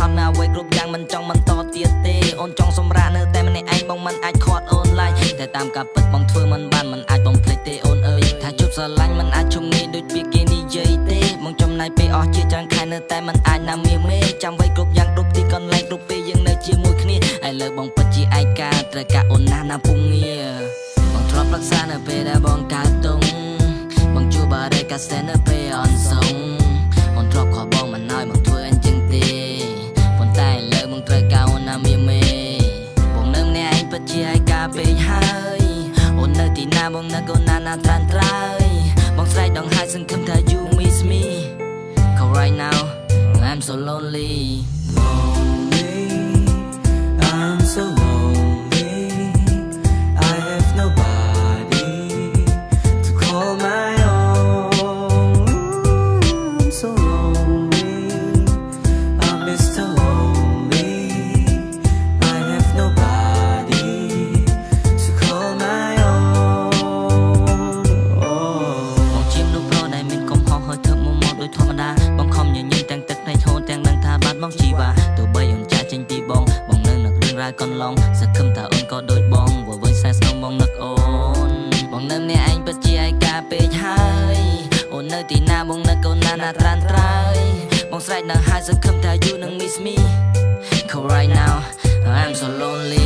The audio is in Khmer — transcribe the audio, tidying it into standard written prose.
ត់ណាអ្វីគ្រប់យ៉ាងមិនចង់មិនតទៀតទេអូនចង់សម្រាកនៅតែម្នាក់ឯងបងមិនអាចខាត់អូនឡើយតែតាមការពិតបងធ្វើមិនបានមិនអាចបងភ្លេចទេអូនអើយថាជប់ស្រឡាញ់មិនអាចជុំងាយដូចពាក្យគេនិយាយទេបងចំណាយពេលអស់ជាច្រើនខែនៅតែមិនអាចណាមៀមេចាំអ្វីគ្រប់យ៉ាងគ្រប់ទីកន្លែងគ្រប់ពេលយើងនៅជាមួយគ្នាឥឡូវបងពិតជាឯកាត្រូវការអូនណាស់ណាពុំងារបងធ្លាប់រក្សានៅពេលដែលបងកើតទុំបងជួបបារេកាសែននៅពេលអនសុងអូនធ្លាប់ខកបងមិនឲ្យបងធ្វើអញ្ចឹងទេប៉ុន្តែឥឡូវបងត្រូវការអូនណាមៀមេបងនៅម្នាក់ឯងពិតជាឯកាពេកហើយអូននៅទីណាបងនៅកូនណាណាត្រានត្រើយបងស្រែកដងហើយសង្ឃឹមថា you miss me cause right now I'm so lonely I'm so lonely I have nobody to call my own I'm so lonely I'm Mr. Lonely I have nobody to call my own បងជាមនុស្សប្រុសដែលមានកំហុសហើយធ្វើមកដូចធម្មតាបងខំញញឹមទាំងទឹកភ្នែកហូរទាំងដឹងថាបាត់បងជីវ៉ាទោះបីអូនចាក់ចេញពីបងនៅនឹករឿងរ៉ាវកន្លងសង្ឃឹមថាអូនក៏ដូចបងវល់វិញសែស្នងបងនឹកអូនបងនៅម្នាក់ឯងពិតជាឯកាពេកហើយអូននៅទីណាបងនឹកកូនណាណាត្រានត្រើយបងស្រែកនៅហើយសង្ឃឹមថា you នឹង miss me cause right now I'm so lonely